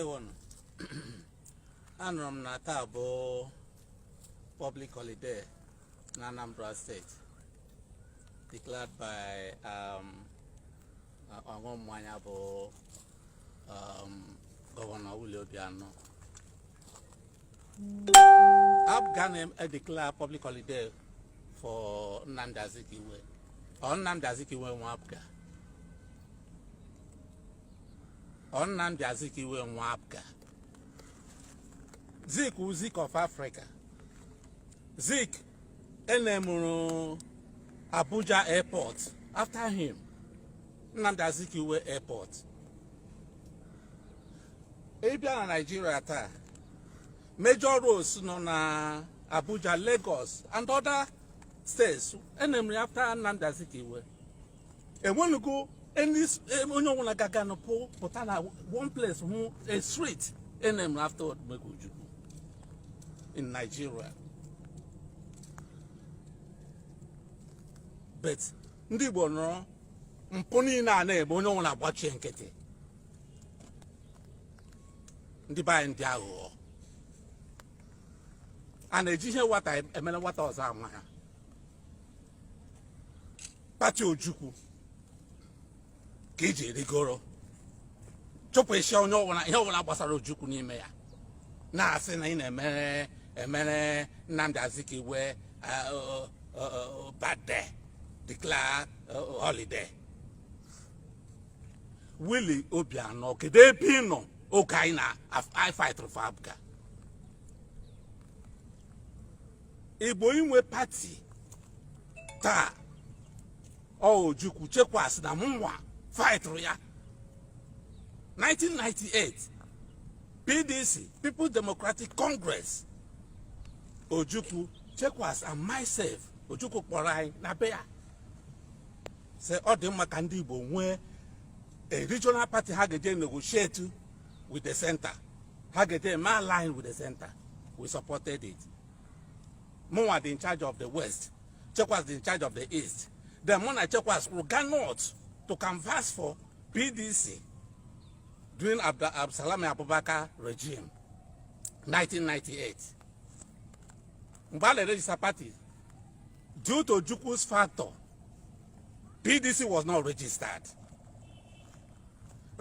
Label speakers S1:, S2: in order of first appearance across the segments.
S1: one. Anambra na tabo public holiday in Anambra State, declared by Governor Obiano. Afghan declare public holiday for Njenje on Njenje Wapga. On Njenje Wapga. Zik of Africa. Zik Enemuru Abuja Airport. After him, Njenje Airport. Obiano Nigeria ta. Major roads na Abuja, Lagos, and other states. Enemuri after Njenje. And when you go any one place, a street, enemuri after Meguju in Nigeria. But ndị bono mponi na ebe onye nwụrụ agbachi nkịtị ndị ba ndị aghụghọ a na-eji ihe wata emere wata ọzọ ama ha pati Ojukwu ka iji rigoro chụpụ isi onye ọbụla ihe ọbụla gbasara Ojukwu n'ime ya na-asị na ị na-emere Nnamdi Azikiwe bad day, declare holiday. Willie Obiano kede pino okaina I fight for Abga. Igbo inwe party ta Ojukwu chekwas na mwa fight ya 1998 PDC People's Democratic Congress Ojukwu chekwas and myself Ojukwu kpọrọ na beya say all the maka ndị Igbo nwee a regional party ha ga negotiate with the center ha ga ma line with the center. We supported it. Mwa in charge of the west, Chekwas in charge of the east. Then Mona Chekwas will go north to canvass for PDC during Absalami Abubakar regime 1998. Mbale register party due to Ojukwu's factor, PDC was not registered.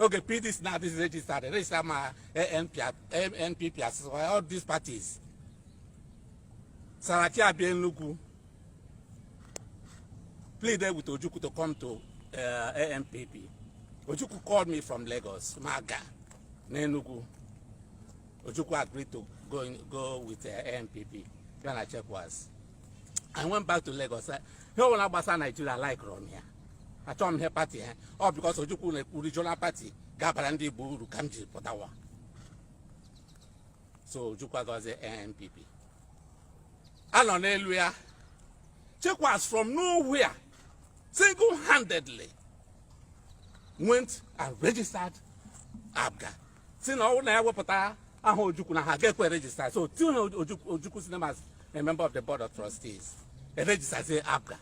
S1: Okay, PDC now this is registered. Register my NPP as well, all these parties. Saraki Abienlugu pleaded with Ojukwu to come to AMPP. Ojukwu called me from Lagos, Maga, Nenugu. Ojukwu agreed to go with AMPP. Then I checked was. I went back to Lagos. Here when I was in Nigeria, I like Romania. I told him here party, or because Ojukwu regional party, Gabarandi Buru Kamji Potawa. So Ojukwu got the AMPP. Alon Eluia, Chekwas from nowhere, single-handedly, went and registered Abga. Since all the Wapata, Ojukwu na get registered. So Ojukwu name as a member of the board of trustees. A registered say Abga.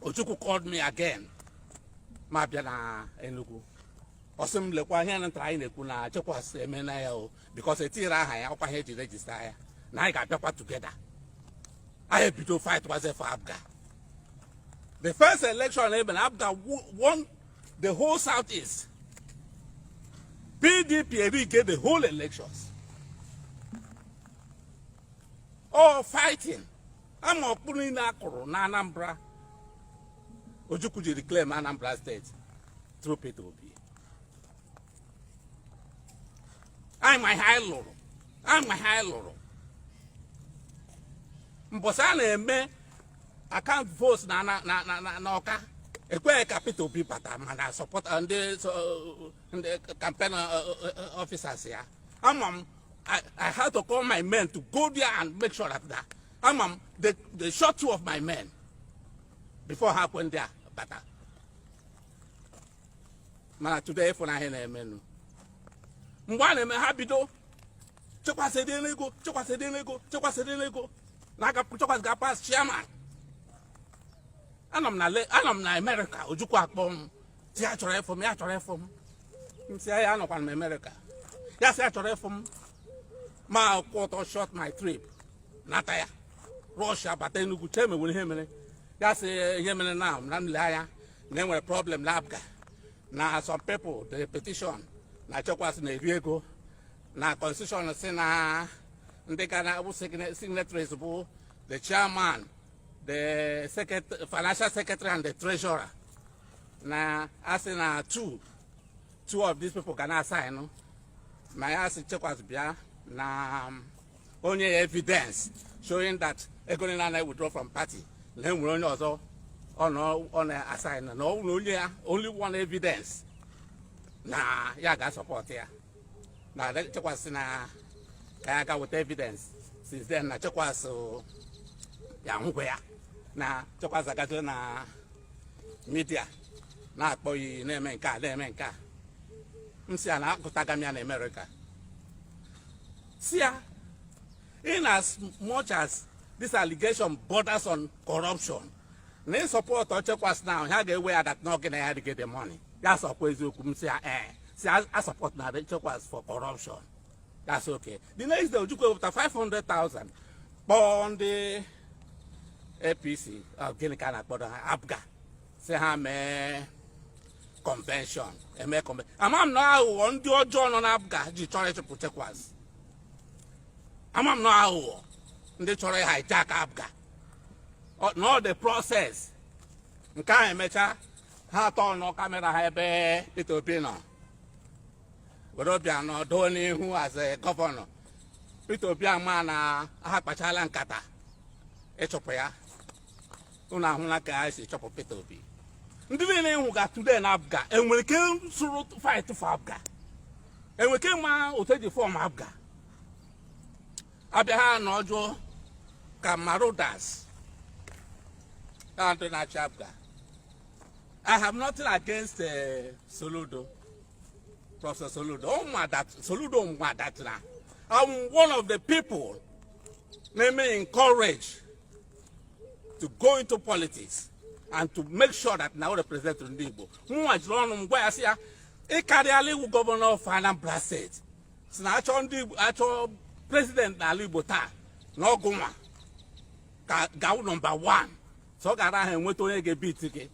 S1: Ojukwu called me again. Mabiana Enugu. Osum lekwa here and trying to kuna Chekwas MNIO because a tira high upper head register. Now I got people together. I had to fight was for Abga. The first election, Abga won the whole southeast. PDP get the whole elections. All fighting. I'm not putting Anambra. Ojukwu reclaim Anambra State through P2P. I'm my high lord. Mbosana me account votes na oka ekwe capital be pata man support and the campaign officers here. I had to call my men to go there and make sure that the shot two of my men before happened there pata. Man today for na hena menu. Mbwana me habido Chekwas edenego. Naga Chekwas ga pass chairman. Anam na America. Ojukwu akpom. Ti achọrọ efom. Nsi ya anọkwa na America. Yes, I tried from my quarter short my trip. Nataya. Russia, but then you could tell me with him. That's a Yemen now, Namlaya, then a problem labga. Now some people, the petition, na chokwas na Viego, na constitution sena, they can signatories, the chairman, the financial secretary, and the treasurer. Now, as in two of these people can assign. No? My ask chokwas bia na only evidence showing that Egonina withdraw from party. Then we also on assign no only one evidence. Nah, yeah, got support here. Now that was na I with evidence. Since then, I was so young where now was I got na media. Now boy name and car. See, I go Tagami in America. See, in as much as this allegation borders on corruption, they support Chekwas now. How they aware that not going to get the money. That's always you come say, See, I support now the Chekwas for corruption. That's okay. The next day, you go after 500,000 on the APC, Gilikana, Abga. Say, I'm convention. I'm now on the John on Abga, the church to Chekwas. I'm now. They try hijack Abga. No, the process. Nka emecha ha to no camera hebe Obiano. Obiano doni who as a governor. Obiano mana ha kpachala nkata. Echopo ya. Una huna ka isi chopo Obi. Ndị niile hu ga today na Abga. Enwere ke suru fight for Abga. Enwere ke ma oteji form Abga. Abia ha no ojo Camarodas and Abga. I have nothing against Soludo, Professor Soludo. I'm one of the people namely encouraged to go into politics and to make sure that now the president Ndibo. Governor of Anambra State. So president Alibota, no Guma. Gao number 1. So Gara and went to get beat again.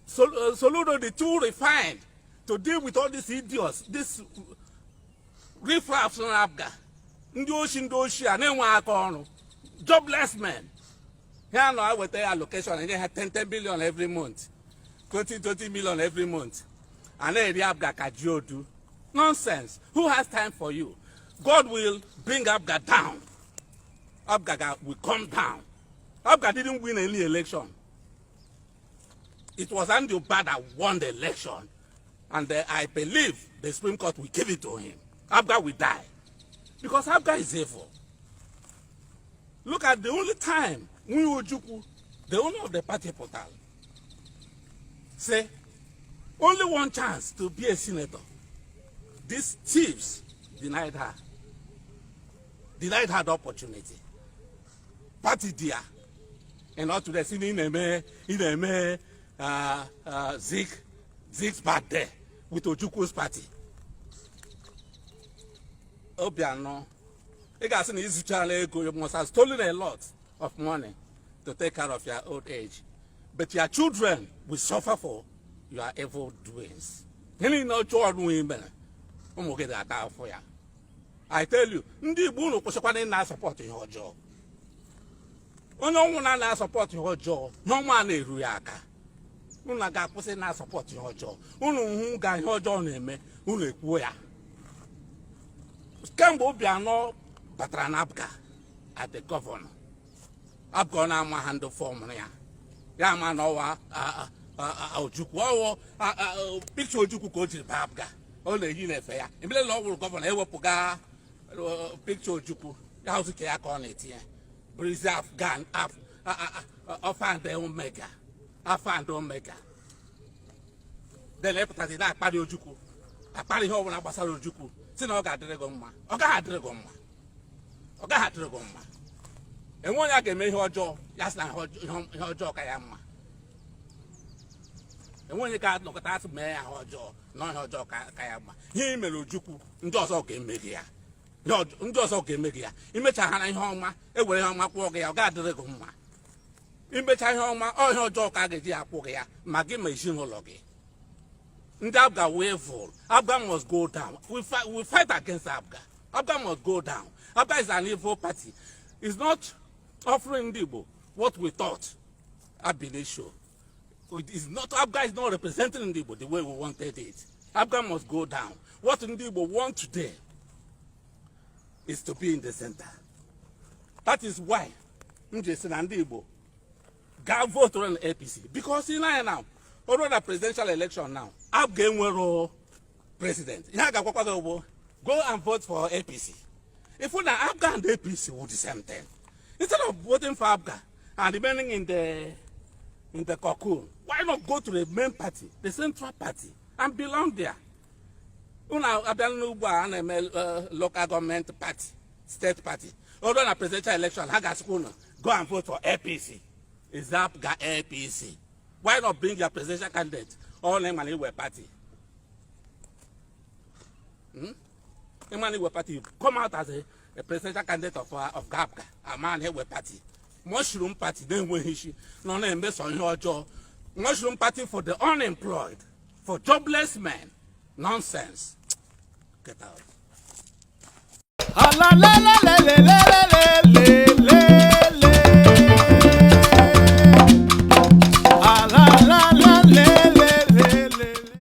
S1: Soludo the too refined to deal with all these idiots, this riffraffs on Abga. Ndoshi, and then one jobless men. Here now I will tell allocation and they have 10 billion every month, 20 million every month. And then the Abga Kajio do. Nonsense. Who has time for you? God will bring Abga down. Abga will come down. Abga didn't win any election. It was Andy Oba that won the election. And I believe the Supreme Court will give it to him. Abga will die. Because Abga is evil. Look at the only time Uwazurike, the owner of the party portal, say, only one chance to be a senator. These thieves denied her the opportunity. Party dear. And not to the scene in Zeke's birthday with Ojukwu's party. Obiano, you must have stolen a lot of money to take care of your old age. But your children will suffer for your evil doings. I tell you, ndị Igbo unu kwụsịkwana na support ihe ọjọọ. Onye ọnwụ na support ihe ọjọọ, n'ọnwa na-eru ya aka. Unu ga-akwụsị na support ihe ọjọọ. Unu hụ ga ihe ọjọọ na-eme, unu ekwuo ya. Kemgbe Obiano batara na Abga at the governor. Abga na-ama handle form ya. Ya ma na ọwa Ojukwu picture Ojukwu ka o jiri ba Abga. Ọ na-eyi na-efe ya. Emele na ọ wụrụ gọvanọ ewepụga picture Ojukwu. Ya ụzụ ka ya ka ọ na-etinye. Breeze Afghan and Omega. And Omega. Then epụtazi na-akparị Ojukwu. Akparị ihe ọbụla gbasara Ojukwu. Si na ọ ga-adịrị gị mma. Ọ gaghị adịrị gị mma. Ọ gaghị adịrị gị mma. Enwe onye a ga-eme ihe ọjọọ, ya sị na ihe ọjọọ ka ya mma. And when you got no that's me or Joe, no Joe Kayama. He may Ojukwu, just okay media. No, just okay media. Image a Hana Homa, a way on my walk, I got the Guma. Image a Homa, all your joke I get Yapogia, Maggie Machinology. Ndabga waveful. Abga must go down. We fight against Abga. Abga must go down. Abga is an evil party. It's not offering Ndibo what we thought Abine show. It's not, Abga is not representing Ndibo the way we wanted it. Abga must go down. What Ndibo want today is to be in the center. That is why Njenje and Ndibo got vote on APC. Because in now, although the presidential election now, Abga nwere president. Go and vote for APC. If we are Abga and APC would the same thing. Instead of voting for Abga and remaining in the cocoon, why not go to the main party, the central party, and belong there? Obiano local government party, state party. Although the presidential election, go and vote for APC. Is Abga APC? Why not bring your presidential candidate? All Emmanuel party. Emmanuel party come out as a presidential candidate of Abga. A man here with party. Mushroom party, then when he no name based on your job. Mushroom party for the unemployed, for jobless men. Nonsense. Get out.